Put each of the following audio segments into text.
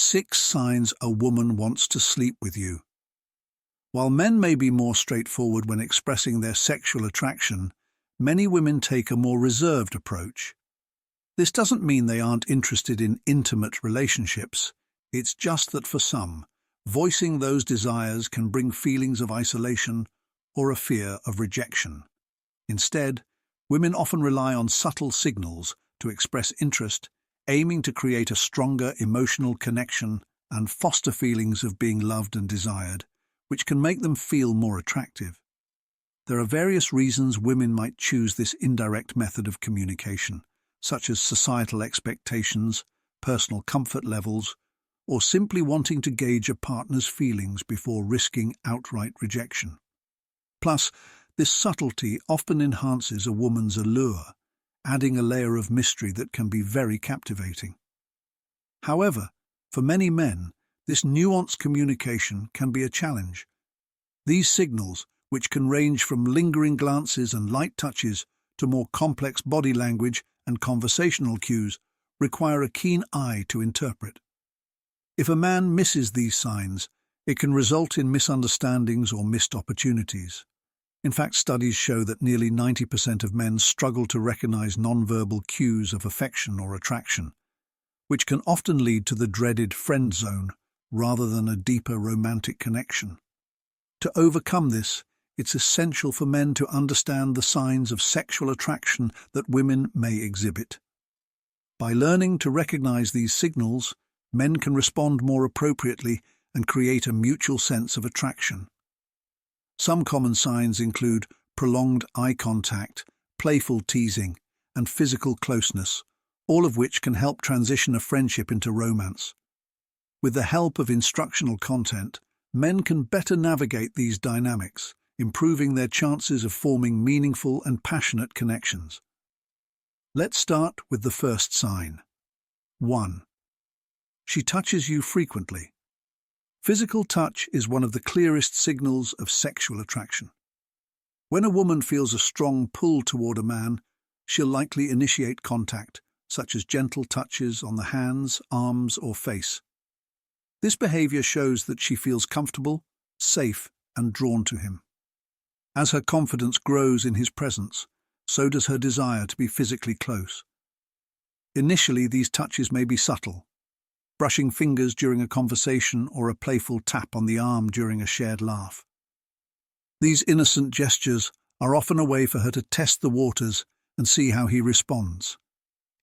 6 signs a woman wants to sleep with you. While men may be more straightforward when expressing their sexual attraction, many women take a more reserved approach. This doesn't mean they aren't interested in intimate relationships. It's just that for some, voicing those desires can bring feelings of isolation or a fear of rejection. Instead, women often rely on subtle signals to express interest, aiming to create a stronger emotional connection and foster feelings of being loved and desired, which can make them feel more attractive. There are various reasons women might choose this indirect method of communication, such as societal expectations, personal comfort levels, or simply wanting to gauge a partner's feelings before risking outright rejection. Plus, this subtlety often enhances a woman's allure, adding a layer of mystery that can be very captivating. However, for many men, this nuanced communication can be a challenge. These signals, which can range from lingering glances and light touches to more complex body language and conversational cues, require a keen eye to interpret. If a man misses these signs, it can result in misunderstandings or missed opportunities. In fact, studies show that nearly 90% of men struggle to recognize nonverbal cues of affection or attraction, which can often lead to the dreaded friend zone rather than a deeper romantic connection. To overcome this, it's essential for men to understand the signs of sexual attraction that women may exhibit. By learning to recognize these signals, men can respond more appropriately and create a mutual sense of attraction. Some common signs include prolonged eye contact, playful teasing, and physical closeness, all of which can help transition a friendship into romance. With the help of instructional content, men can better navigate these dynamics, improving their chances of forming meaningful and passionate connections. Let's start with the first sign. 1. She touches you frequently. Physical touch is one of the clearest signals of sexual attraction. When a woman feels a strong pull toward a man, she'll likely initiate contact, such as gentle touches on the hands, arms, or face. This behavior shows that she feels comfortable, safe, and drawn to him. As her confidence grows in his presence, so does her desire to be physically close. Initially, these touches may be subtle, brushing fingers during a conversation or a playful tap on the arm during a shared laugh. These innocent gestures are often a way for her to test the waters and see how he responds.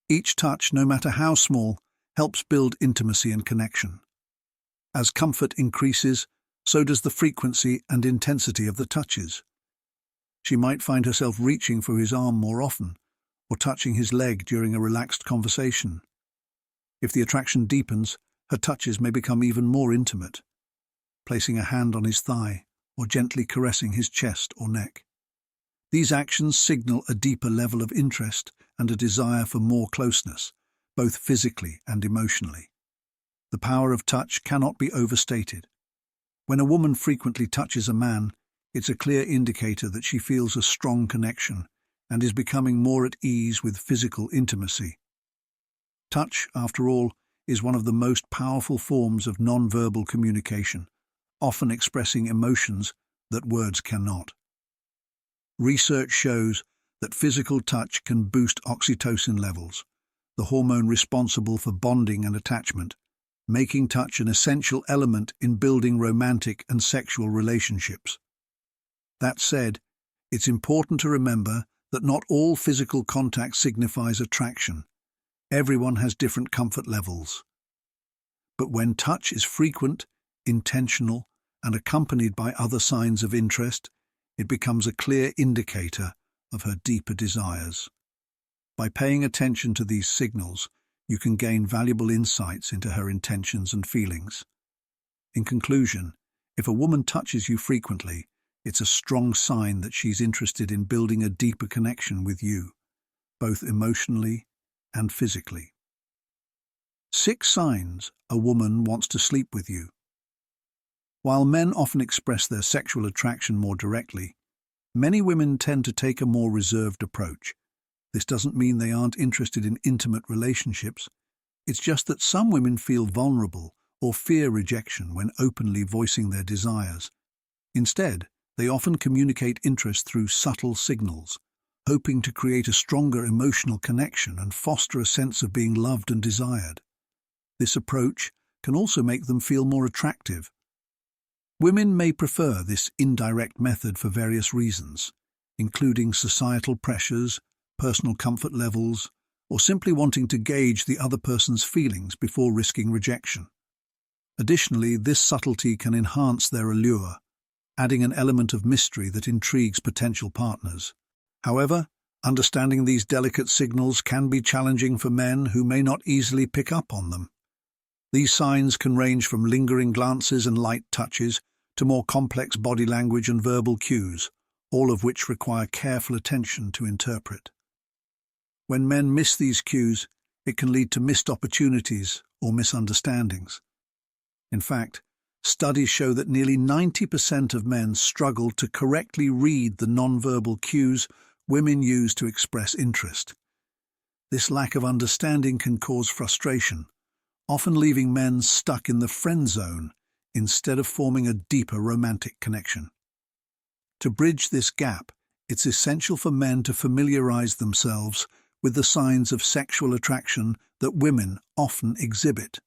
Each touch, no matter how small, helps build intimacy and connection. As comfort increases, so does the frequency and intensity of the touches. She might find herself reaching for his arm more often, or touching his leg during a relaxed conversation. If the attraction deepens, her touches may become even more intimate, placing a hand on his thigh or gently caressing his chest or neck. These actions signal a deeper level of interest and a desire for more closeness, both physically and emotionally. The power of touch cannot be overstated. When a woman frequently touches a man, it's a clear indicator that she feels a strong connection and is becoming more at ease with physical intimacy. Touch, after all, is one of the most powerful forms of nonverbal communication, often expressing emotions that words cannot. Research shows that physical touch can boost oxytocin levels, the hormone responsible for bonding and attachment, making touch an essential element in building romantic and sexual relationships. That said, it's important to remember that not all physical contact signifies attraction. Everyone has different comfort levels. But when touch is frequent, intentional, and accompanied by other signs of interest, it becomes a clear indicator of her deeper desires. By paying attention to these signals, you can gain valuable insights into her intentions and feelings. In conclusion, if a woman touches you frequently, it's a strong sign that she's interested in building a deeper connection with you, both emotionally and physically. 6 signs a woman wants to sleep with you. While men often express their sexual attraction more directly, many women tend to take a more reserved approach. This doesn't mean they aren't interested in intimate relationships. It's just that some women feel vulnerable or fear rejection when openly voicing their desires. Instead, they often communicate interest through subtle signals, hoping to create a stronger emotional connection and foster a sense of being loved and desired. This approach can also make them feel more attractive. Women may prefer this indirect method for various reasons, including societal pressures, personal comfort levels, or simply wanting to gauge the other person's feelings before risking rejection. Additionally, this subtlety can enhance their allure, adding an element of mystery that intrigues potential partners. However, understanding these delicate signals can be challenging for men who may not easily pick up on them. These signs can range from lingering glances and light touches to more complex body language and verbal cues, all of which require careful attention to interpret. When men miss these cues, it can lead to missed opportunities or misunderstandings. In fact, studies show that nearly 90% of men struggle to correctly read the nonverbal cues women use to express interest. This lack of understanding can cause frustration, often leaving men stuck in the friend zone instead of forming a deeper romantic connection. To bridge this gap, it's essential for men to familiarize themselves with the signs of sexual attraction that women often exhibit.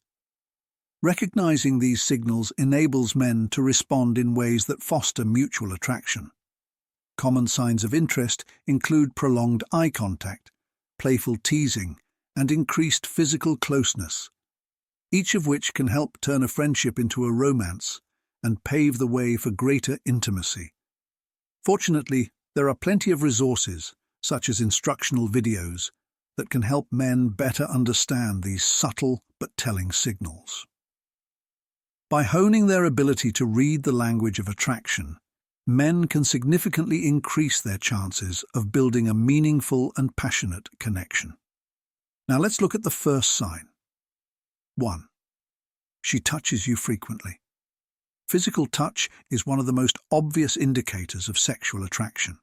Recognizing these signals enables men to respond in ways that foster mutual attraction. Common signs of interest include prolonged eye contact, playful teasing, and increased physical closeness, each of which can help turn a friendship into a romance and pave the way for greater intimacy. Fortunately, there are plenty of resources, such as instructional videos, that can help men better understand these subtle but telling signals. By honing their ability to read the language of attraction, men can significantly increase their chances of building a meaningful and passionate connection. Now let's look at the first sign. 1. She touches you frequently. Physical touch is one of the most obvious indicators of sexual attraction.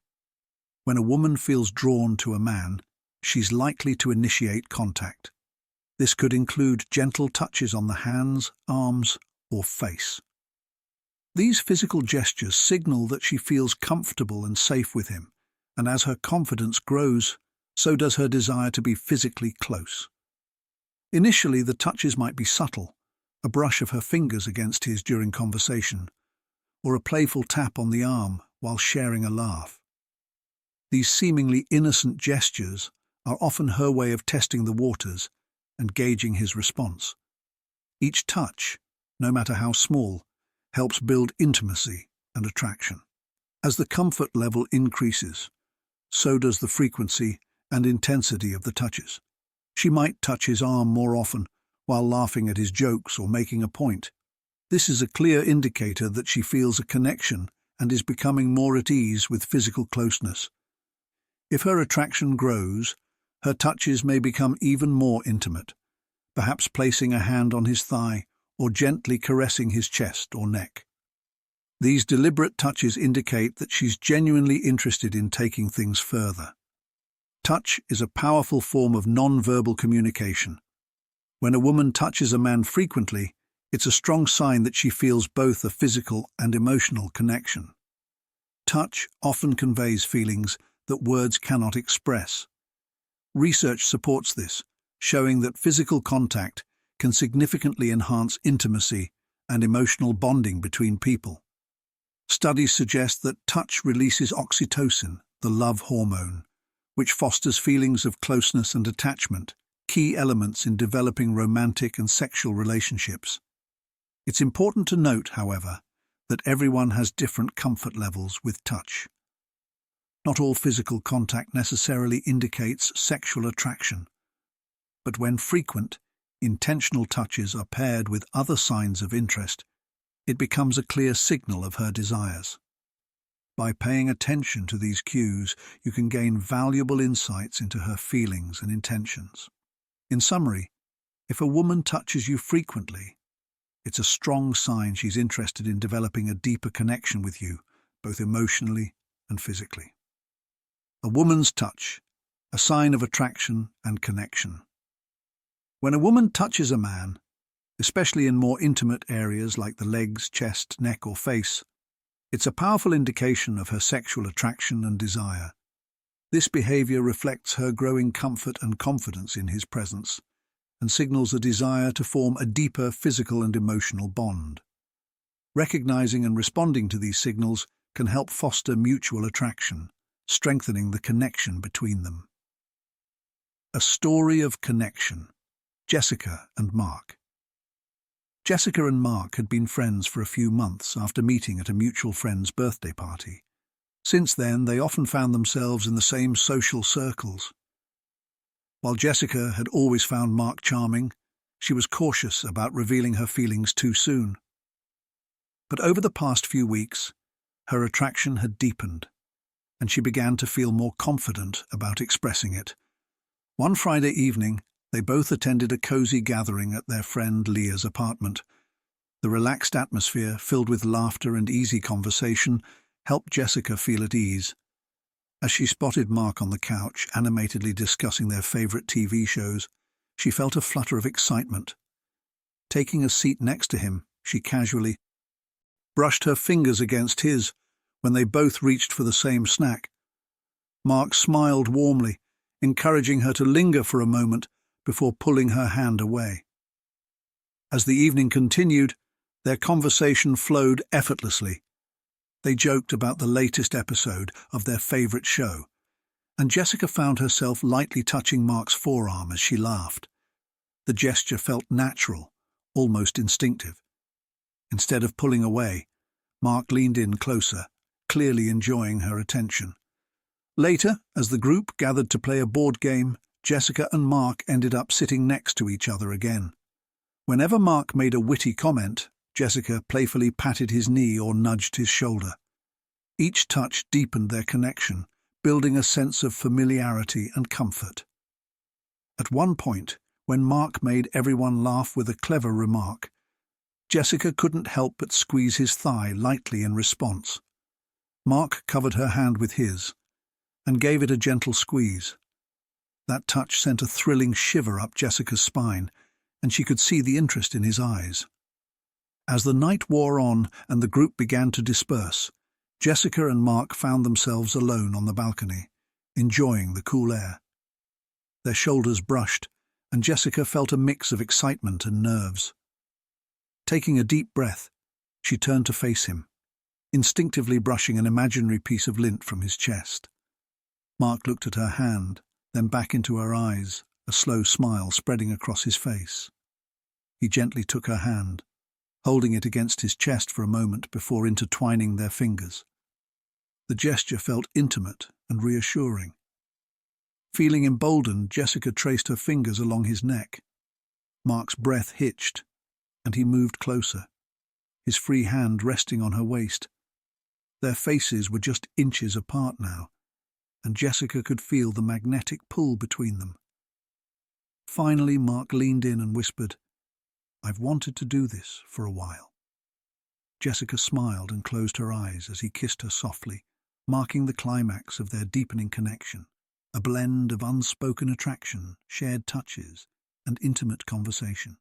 When a woman feels drawn to a man, she's likely to initiate contact. This could include gentle touches on the hands, arms, or face. These physical gestures signal that she feels comfortable and safe with him, and as her confidence grows, so does her desire to be physically close. Initially, the touches might be subtle, a brush of her fingers against his during conversation, or a playful tap on the arm while sharing a laugh. These seemingly innocent gestures are often her way of testing the waters and gauging his response. Each touch, no matter how small, helps build intimacy and attraction. As the comfort level increases, so does the frequency and intensity of the touches. She might touch his arm more often while laughing at his jokes or making a point. This is a clear indicator that she feels a connection and is becoming more at ease with physical closeness. If her attraction grows, her touches may become even more intimate, perhaps placing a hand on his thigh or gently caressing his chest or neck. These deliberate touches indicate that she's genuinely interested in taking things further. Touch is a powerful form of non-verbal communication. When a woman touches a man frequently, it's a strong sign that she feels both a physical and emotional connection. Touch often conveys feelings that words cannot express. Research supports this, showing that physical contact can significantly enhance intimacy and emotional bonding between people. Studies suggest that touch releases oxytocin, the love hormone, which fosters feelings of closeness and attachment, key elements in developing romantic and sexual relationships. It's important to note, however, that everyone has different comfort levels with touch. Not all physical contact necessarily indicates sexual attraction, but when frequent, intentional touches are paired with other signs of interest, it becomes a clear signal of her desires. By paying attention to these cues, you can gain valuable insights into her feelings and intentions. In summary, if a woman touches you frequently, it's a strong sign she's interested in developing a deeper connection with you, both emotionally and physically. A woman's touch, a sign of attraction and connection. When a woman touches a man, especially in more intimate areas like the legs, chest, neck, or face. It's a powerful indication of her sexual attraction and desire. This behavior reflects her growing comfort and confidence in his presence, and signals a desire to form a deeper physical and emotional bond. Recognizing and responding to these signals can help foster mutual attraction, strengthening the connection between them. A story of connection. Jessica and Mark. Jessica and Mark had been friends for a few months after meeting at a mutual friend's birthday party. Since then, they often found themselves in the same social circles. While Jessica had always found Mark charming, she was cautious about revealing her feelings too soon. But over the past few weeks, her attraction had deepened, and she began to feel more confident about expressing it. One Friday evening, they both attended a cozy gathering at their friend Leah's apartment. The relaxed atmosphere, filled with laughter and easy conversation, helped Jessica feel at ease. As she spotted Mark on the couch, animatedly discussing their favorite TV shows, she felt a flutter of excitement. Taking a seat next to him, she casually brushed her fingers against his when they both reached for the same snack. Mark smiled warmly, encouraging her to linger for a moment before pulling her hand away. As the evening continued, their conversation flowed effortlessly. They joked about the latest episode of their favorite show, and Jessica found herself lightly touching Mark's forearm as she laughed. The gesture felt natural, almost instinctive. Instead of pulling away, Mark leaned in closer, clearly enjoying her attention. Later, as the group gathered to play a board game, Jessica and Mark ended up sitting next to each other again. Whenever Mark made a witty comment, Jessica playfully patted his knee or nudged his shoulder. Each touch deepened their connection, building a sense of familiarity and comfort. At one point, when Mark made everyone laugh with a clever remark, Jessica couldn't help but squeeze his thigh lightly in response. Mark covered her hand with his and gave it a gentle squeeze. That touch sent a thrilling shiver up Jessica's spine, and she could see the interest in his eyes. As the night wore on and the group began to disperse, Jessica and Mark found themselves alone on the balcony, enjoying the cool air. Their shoulders brushed, and Jessica felt a mix of excitement and nerves. Taking a deep breath, she turned to face him, instinctively brushing an imaginary piece of lint from his chest. Mark looked at her hand, then back into her eyes, a slow smile spreading across his face. He gently took her hand, holding it against his chest for a moment before intertwining their fingers. The gesture felt intimate and reassuring. Feeling emboldened, Jessica traced her fingers along his neck. Mark's breath hitched, and he moved closer, his free hand resting on her waist. Their faces were just inches apart now, and Jessica could feel the magnetic pull between them. Finally, Mark leaned in and whispered, "I've wanted to do this for a while." Jessica smiled and closed her eyes as he kissed her softly, marking the climax of their deepening connection, a blend of unspoken attraction, shared touches, and intimate conversation.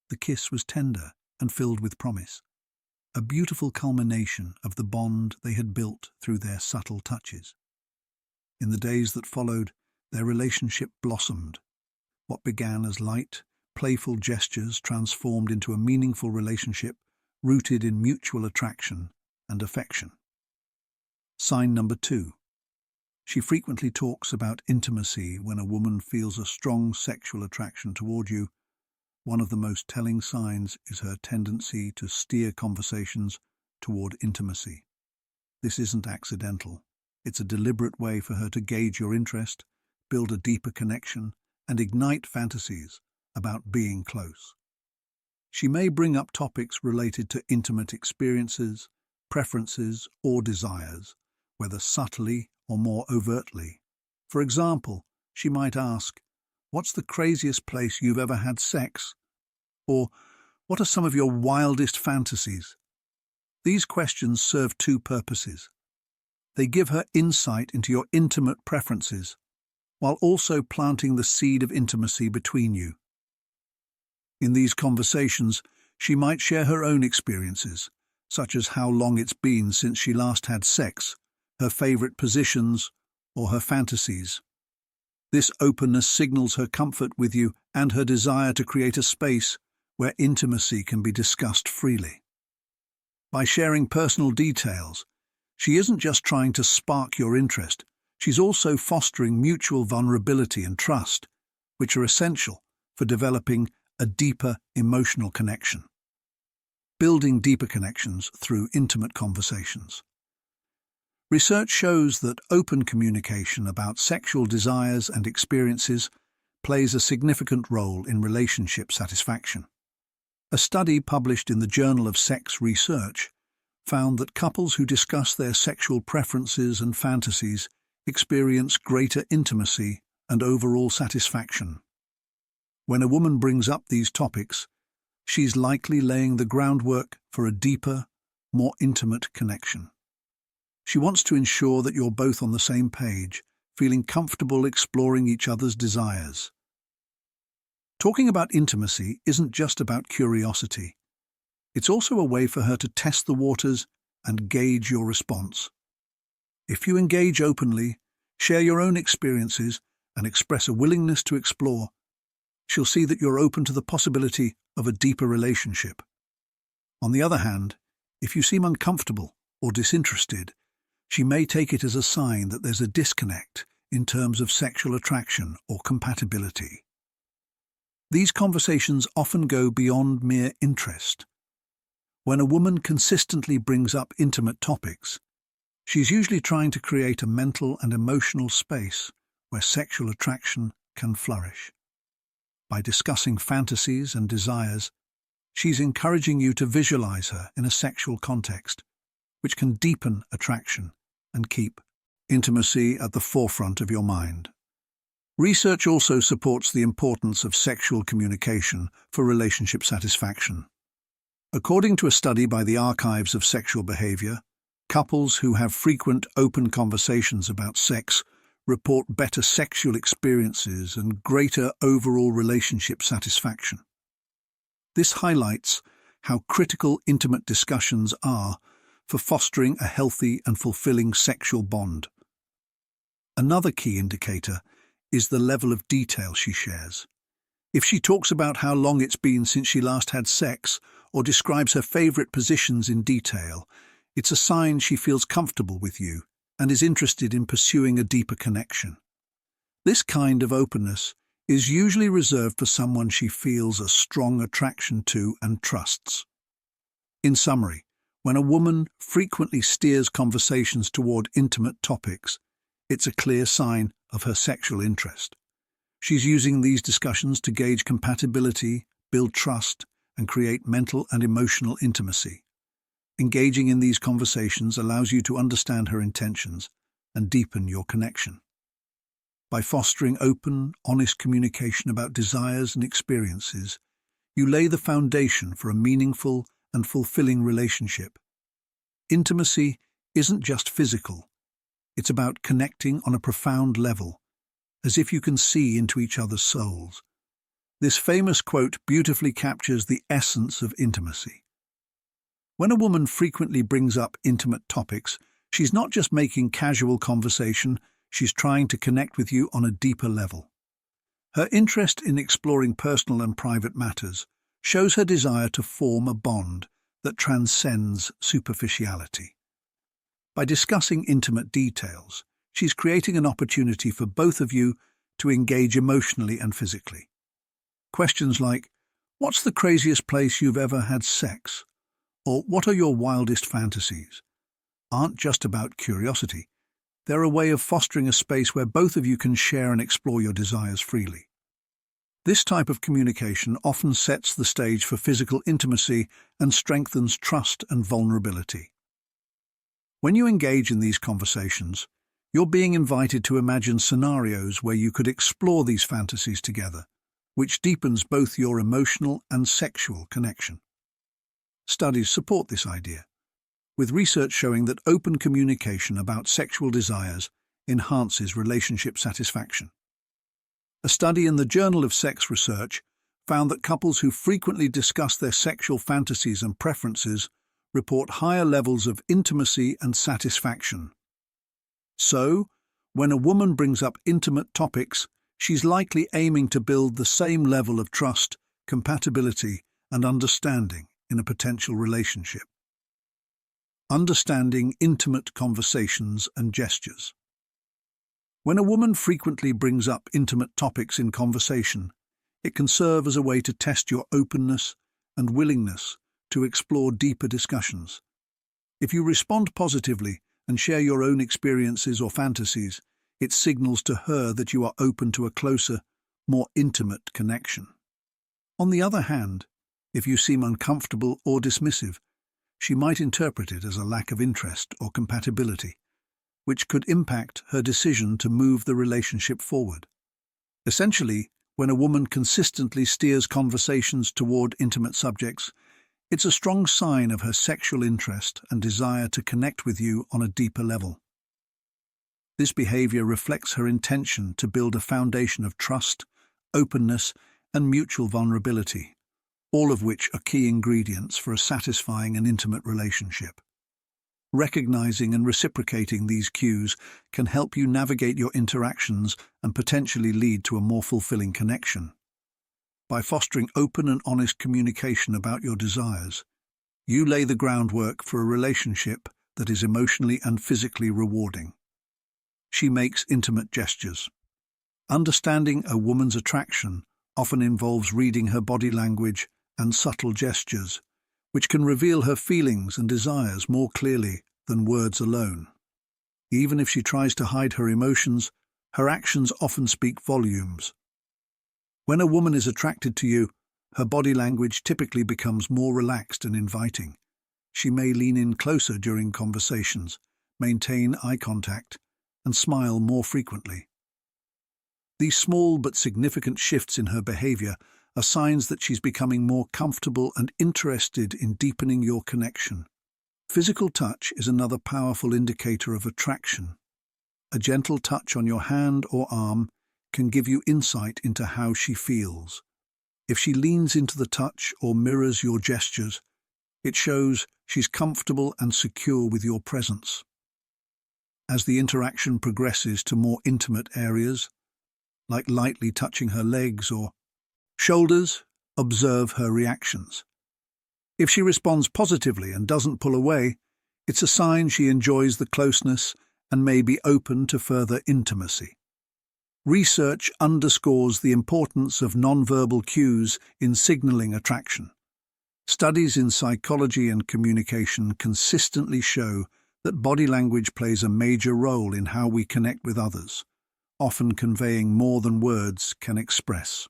The kiss was tender and filled with promise, a beautiful culmination of the bond they had built through their subtle touches. In the days that followed, their relationship blossomed. What began as light, playful gestures transformed into a meaningful relationship rooted in mutual attraction and affection. Sign number 2. She frequently talks about intimacy when a woman feels a strong sexual attraction toward you. One of the most telling signs is her tendency to steer conversations toward intimacy. This isn't accidental. It's a deliberate way for her to gauge your interest, build a deeper connection, and ignite fantasies about being close. She may bring up topics related to intimate experiences, preferences, or desires, whether subtly or more overtly. For example, she might ask, "What's the craziest place you've ever had sex?" Or, "What are some of your wildest fantasies?" These questions serve two purposes. They give her insight into your intimate preferences, while also planting the seed of intimacy between you. In these conversations, she might share her own experiences, such as how long it's been since she last had sex, her favorite positions, or her fantasies. This openness signals her comfort with you and her desire to create a space where intimacy can be discussed freely. By sharing personal details, she isn't just trying to spark your interest, she's also fostering mutual vulnerability and trust, which are essential for developing a deeper emotional connection. Building deeper connections through intimate conversations. Research shows that open communication about sexual desires and experiences plays a significant role in relationship satisfaction. A study published in the Journal of Sex Research found that couples who discuss their sexual preferences and fantasies experience greater intimacy and overall satisfaction. When a woman brings up these topics, she's likely laying the groundwork for a deeper, more intimate connection. She wants to ensure that you're both on the same page, feeling comfortable exploring each other's desires. Talking about intimacy isn't just about curiosity. It's also a way for her to test the waters and gauge your response. If you engage openly, share your own experiences, and express a willingness to explore, she'll see that you're open to the possibility of a deeper relationship. On the other hand, if you seem uncomfortable or disinterested, she may take it as a sign that there's a disconnect in terms of sexual attraction or compatibility. These conversations often go beyond mere interest. When a woman consistently brings up intimate topics, she's usually trying to create a mental and emotional space where sexual attraction can flourish. By discussing fantasies and desires, she's encouraging you to visualize her in a sexual context, which can deepen attraction and keep intimacy at the forefront of your mind. Research also supports the importance of sexual communication for relationship satisfaction. According to a study by the Archives of Sexual Behavior, couples who have frequent open conversations about sex report better sexual experiences and greater overall relationship satisfaction. This highlights how critical intimate discussions are for fostering a healthy and fulfilling sexual bond. Another key indicator is the level of detail she shares. If she talks about how long it's been since she last had sex or describes her favorite positions in detail, it's a sign she feels comfortable with you and is interested in pursuing a deeper connection. This kind of openness is usually reserved for someone she feels a strong attraction to and trusts. In summary, when a woman frequently steers conversations toward intimate topics, it's a clear sign of her sexual interest. She's using these discussions to gauge compatibility, build trust, and create mental and emotional intimacy. Engaging in these conversations allows you to understand her intentions and deepen your connection. By fostering open, honest communication about desires and experiences, you lay the foundation for a meaningful and fulfilling relationship. Intimacy isn't just physical. It's about connecting on a profound level, as if you can see into each other's souls. This famous quote beautifully captures the essence of intimacy. When a woman frequently brings up intimate topics, she's not just making casual conversation, she's trying to connect with you on a deeper level. Her interest in exploring personal and private matters shows her desire to form a bond that transcends superficiality. By discussing intimate details, she's creating an opportunity for both of you to engage emotionally and physically. Questions like, "What's the craziest place you've ever had sex?" or "What are your wildest fantasies?" aren't just about curiosity. They're a way of fostering a space where both of you can share and explore your desires freely. This type of communication often sets the stage for physical intimacy and strengthens trust and vulnerability. When you engage in these conversations, you're being invited to imagine scenarios where you could explore these fantasies together, which deepens both your emotional and sexual connection. Studies support this idea, with research showing that open communication about sexual desires enhances relationship satisfaction. A study in the Journal of Sex Research found that couples who frequently discuss their sexual fantasies and preferences report higher levels of intimacy and satisfaction. So, when a woman brings up intimate topics, she's likely aiming to build the same level of trust, compatibility, and understanding in a potential relationship. Understanding intimate conversations and gestures. When a woman frequently brings up intimate topics in conversation, it can serve as a way to test your openness and willingness to explore deeper discussions. If you respond positively and share your own experiences or fantasies, it signals to her that you are open to a closer, more intimate connection. On the other hand, if you seem uncomfortable or dismissive, she might interpret it as a lack of interest or compatibility, which could impact her decision to move the relationship forward. Essentially, when a woman consistently steers conversations toward intimate subjects, it's a strong sign of her sexual interest and desire to connect with you on a deeper level. This behavior reflects her intention to build a foundation of trust, openness, and mutual vulnerability, all of which are key ingredients for a satisfying and intimate relationship. Recognizing and reciprocating these cues can help you navigate your interactions and potentially lead to a more fulfilling connection. By fostering open and honest communication about your desires, you lay the groundwork for a relationship that is emotionally and physically rewarding. She makes intimate gestures. Understanding a woman's attraction often involves reading her body language and subtle gestures, which can reveal her feelings and desires more clearly than words alone. Even if she tries to hide her emotions, her actions often speak volumes. When a woman is attracted to you, her body language typically becomes more relaxed and inviting. She may lean in closer during conversations, maintain eye contact, and smile more frequently. These small but significant shifts in her behavior are signs that she's becoming more comfortable and interested in deepening your connection. Physical touch is another powerful indicator of attraction. A gentle touch on your hand or arm can give you insight into how she feels. If she leans into the touch or mirrors your gestures, it shows she's comfortable and secure with your presence. As the interaction progresses to more intimate areas, like lightly touching her legs or shoulders, observe her reactions. If she responds positively and doesn't pull away, it's a sign she enjoys the closeness and may be open to further intimacy. Research underscores the importance of nonverbal cues in signaling attraction. Studies in psychology and communication consistently show that body language plays a major role in how we connect with others, often conveying more than words can express.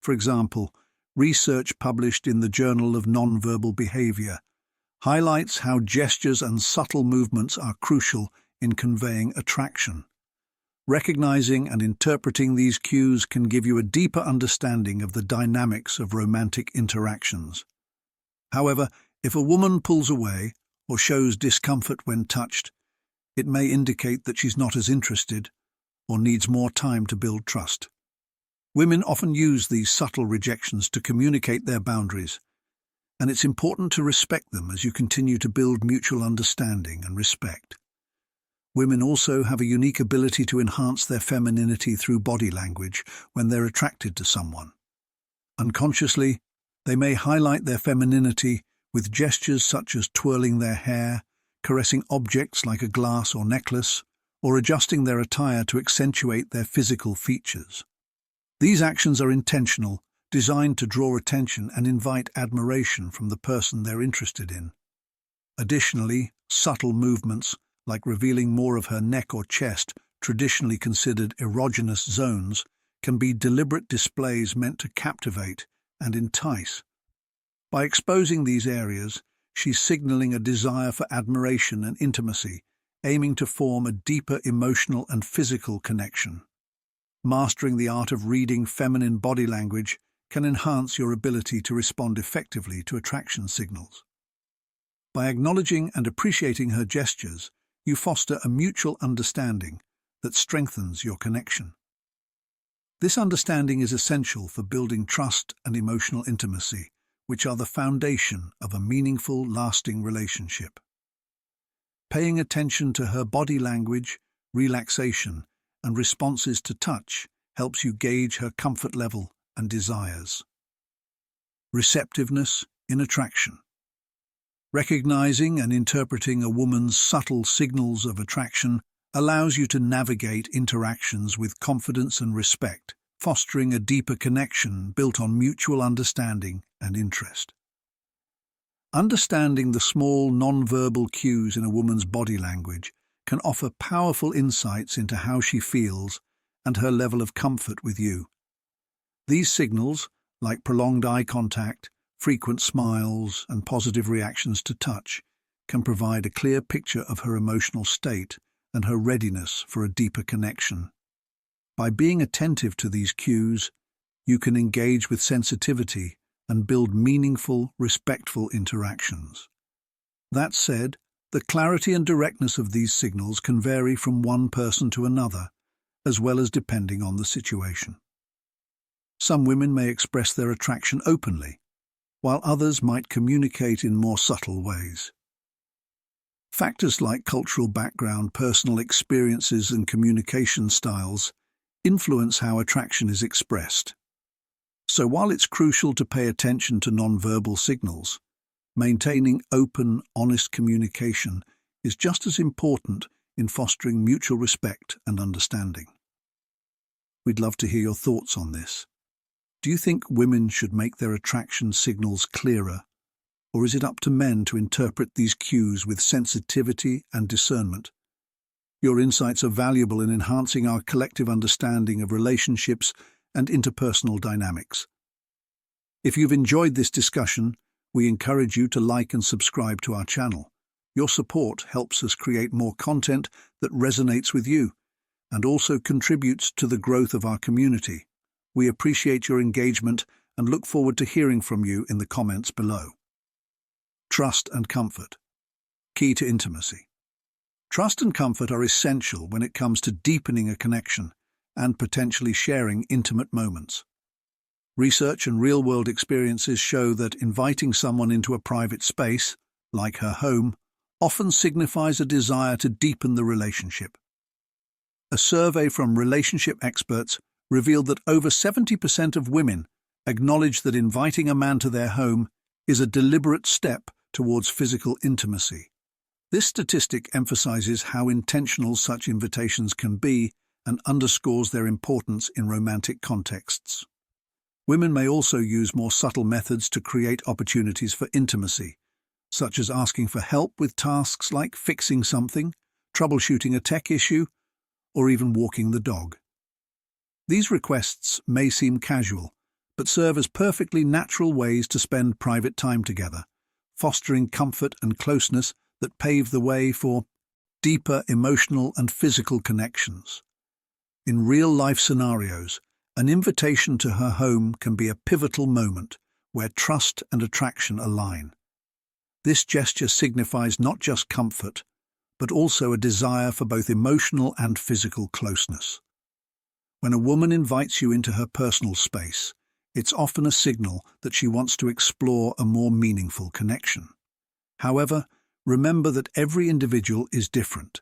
For example, research published in the Journal of Nonverbal Behavior highlights how gestures and subtle movements are crucial in conveying attraction. Recognizing and interpreting these cues can give you a deeper understanding of the dynamics of romantic interactions. However, if a woman pulls away or shows discomfort when touched, it may indicate that she's not as interested or needs more time to build trust. Women often use these subtle rejections to communicate their boundaries, and it's important to respect them as you continue to build mutual understanding and respect. Women also have a unique ability to enhance their femininity through body language when they're attracted to someone. Unconsciously, they may highlight their femininity with gestures such as twirling their hair, caressing objects like a glass or necklace, or adjusting their attire to accentuate their physical features. These actions are intentional, designed to draw attention and invite admiration from the person they're interested in. Additionally, subtle movements, like revealing more of her neck or chest, traditionally considered erogenous zones, can be deliberate displays meant to captivate and entice. By exposing these areas, she's signaling a desire for admiration and intimacy, aiming to form a deeper emotional and physical connection. Mastering the art of reading feminine body language can enhance your ability to respond effectively to attraction signals. By acknowledging and appreciating her gestures, you foster a mutual understanding that strengthens your connection. This understanding is essential for building trust and emotional intimacy, which are the foundation of a meaningful, lasting relationship. Paying attention to her body language, relaxation, and responses to touch helps you gauge her comfort level and desires. Receptiveness in attraction. Recognizing and interpreting a woman's subtle signals of attraction allows you to navigate interactions with confidence and respect, fostering a deeper connection built on mutual understanding and interest. Understanding the small non-verbal cues in a woman's body language can offer powerful insights into how she feels and her level of comfort with you. These signals, like prolonged eye contact, frequent smiles, and positive reactions to touch, can provide a clear picture of her emotional state and her readiness for a deeper connection. By being attentive to these cues, you can engage with sensitivity and build meaningful, respectful interactions. That said, the clarity and directness of these signals can vary from one person to another, as well as depending on the situation. Some women may express their attraction openly, while others might communicate in more subtle ways. Factors like cultural background, personal experiences, and communication styles influence how attraction is expressed. So while it's crucial to pay attention to nonverbal signals, maintaining open, honest communication is just as important in fostering mutual respect and understanding. We'd love to hear your thoughts on this. Do you think women should make their attraction signals clearer, or is it up to men to interpret these cues with sensitivity and discernment? Your insights are valuable in enhancing our collective understanding of relationships and interpersonal dynamics. If you've enjoyed this discussion, we encourage you to like and subscribe to our channel. Your support helps us create more content that resonates with you and also contributes to the growth of our community. We appreciate your engagement and look forward to hearing from you in the comments below. Trust and comfort. Key to intimacy. Trust and comfort are essential when it comes to deepening a connection and potentially sharing intimate moments. Research and real-world experiences show that inviting someone into a private space, like her home, often signifies a desire to deepen the relationship. A survey from relationship experts revealed that over 70% of women acknowledge that inviting a man to their home is a deliberate step towards physical intimacy. This statistic emphasizes how intentional such invitations can be and underscores their importance in romantic contexts. Women may also use more subtle methods to create opportunities for intimacy, such as asking for help with tasks like fixing something, troubleshooting a tech issue, or even walking the dog. These requests may seem casual, but serve as perfectly natural ways to spend private time together, fostering comfort and closeness that pave the way for deeper emotional and physical connections. In real-life scenarios, an invitation to her home can be a pivotal moment where trust and attraction align. This gesture signifies not just comfort, but also a desire for both emotional and physical closeness. When a woman invites you into her personal space, it's often a signal that she wants to explore a more meaningful connection. However, remember that every individual is different.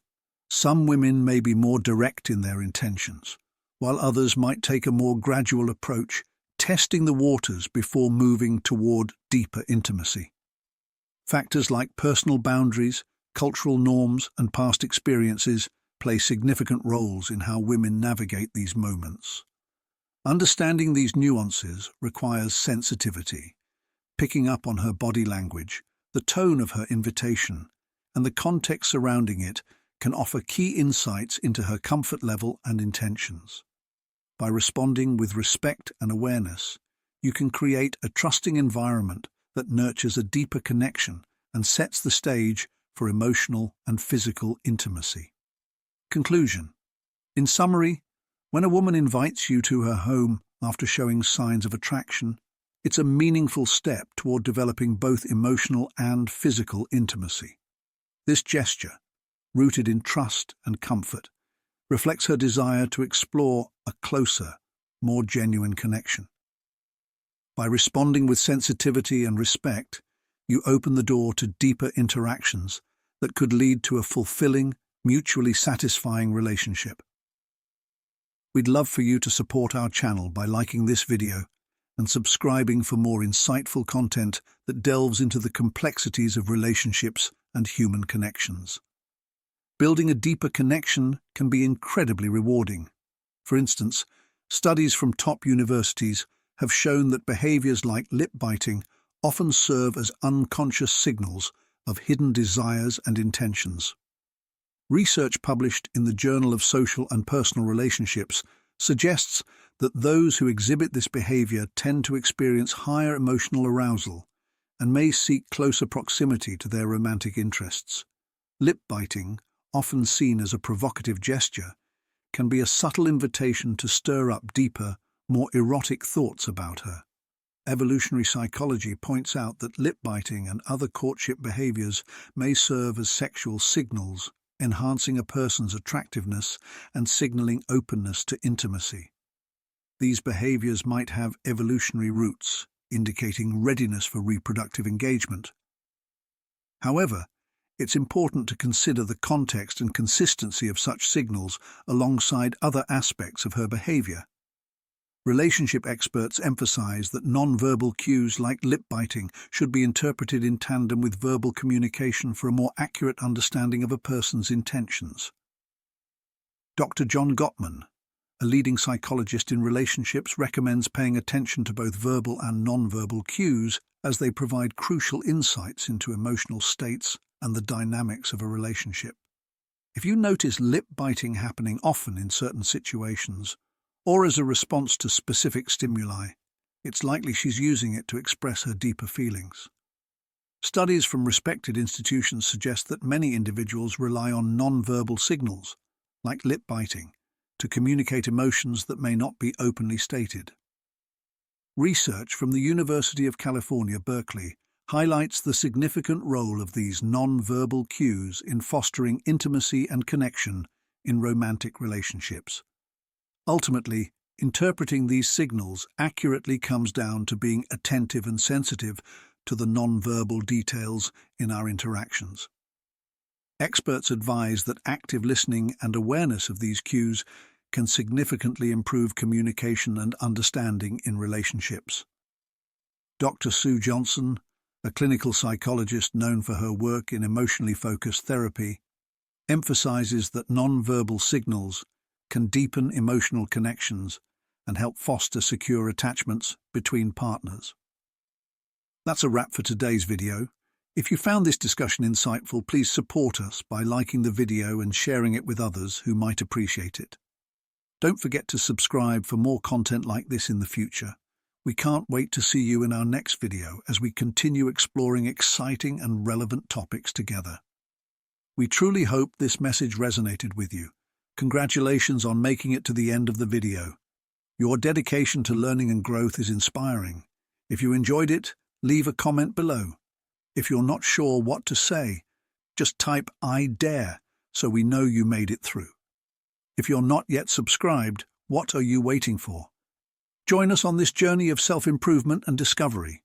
Some women may be more direct in their intentions, while others might take a more gradual approach, testing the waters before moving toward deeper intimacy. Factors like personal boundaries, cultural norms, and past experiences play significant roles in how women navigate these moments. Understanding these nuances requires sensitivity, picking up on her body language, the tone of her invitation, and the context surrounding it can offer key insights into her comfort level and intentions. By responding with respect and awareness, you can create a trusting environment that nurtures a deeper connection and sets the stage for emotional and physical intimacy. Conclusion. In summary, when a woman invites you to her home after showing signs of attraction, it's a meaningful step toward developing both emotional and physical intimacy. This gesture, rooted in trust and comfort, reflects her desire to explore a closer, more genuine connection. By responding with sensitivity and respect, you open the door to deeper interactions that could lead to a fulfilling, mutually satisfying relationship. We'd love for you to support our channel by liking this video and subscribing for more insightful content that delves into the complexities of relationships and human connections. Building a deeper connection can be incredibly rewarding. For instance, studies from top universities have shown that behaviors like lip biting often serve as unconscious signals of hidden desires and intentions. Research published in the Journal of Social and Personal Relationships suggests that those who exhibit this behavior tend to experience higher emotional arousal and may seek closer proximity to their romantic interests. Lip biting, often seen as a provocative gesture, can be a subtle invitation to stir up deeper, more erotic thoughts about her. Evolutionary psychology points out that lip biting and other courtship behaviors may serve as sexual signals, enhancing a person's attractiveness and signaling openness to intimacy. These behaviors might have evolutionary roots, indicating readiness for reproductive engagement. However, it's important to consider the context and consistency of such signals alongside other aspects of her behavior. Relationship experts emphasize that non-verbal cues like lip biting should be interpreted in tandem with verbal communication for a more accurate understanding of a person's intentions. Dr. John Gottman, a leading psychologist in relationships, recommends paying attention to both verbal and non-verbal cues as they provide crucial insights into emotional states and the dynamics of a relationship. If you notice lip biting happening often in certain situations, or as a response to specific stimuli, it's likely she's using it to express her deeper feelings. Studies from respected institutions suggest that many individuals rely on non-verbal signals, like lip biting, to communicate emotions that may not be openly stated. Research from the University of California, Berkeley, highlights the significant role of these non-verbal cues in fostering intimacy and connection in romantic relationships. Ultimately, interpreting these signals accurately comes down to being attentive and sensitive to the non-verbal details in our interactions. Experts advise that active listening and awareness of these cues can significantly improve communication and understanding in relationships. Dr. Sue Johnson, a clinical psychologist known for her work in emotionally focused therapy, emphasizes that non-verbal signals can deepen emotional connections and help foster secure attachments between partners. That's a wrap for today's video. If you found this discussion insightful, please support us by liking the video and sharing it with others who might appreciate it. Don't forget to subscribe for more content like this in the future. We can't wait to see you in our next video as we continue exploring exciting and relevant topics together. We truly hope this message resonated with you. Congratulations on making it to the end of the video. Your dedication to learning and growth is inspiring. If you enjoyed it, leave a comment below. If you're not sure what to say, just type "I dare" so we know you made it through. If you're not yet subscribed, what are you waiting for? Join us on this journey of self-improvement and discovery.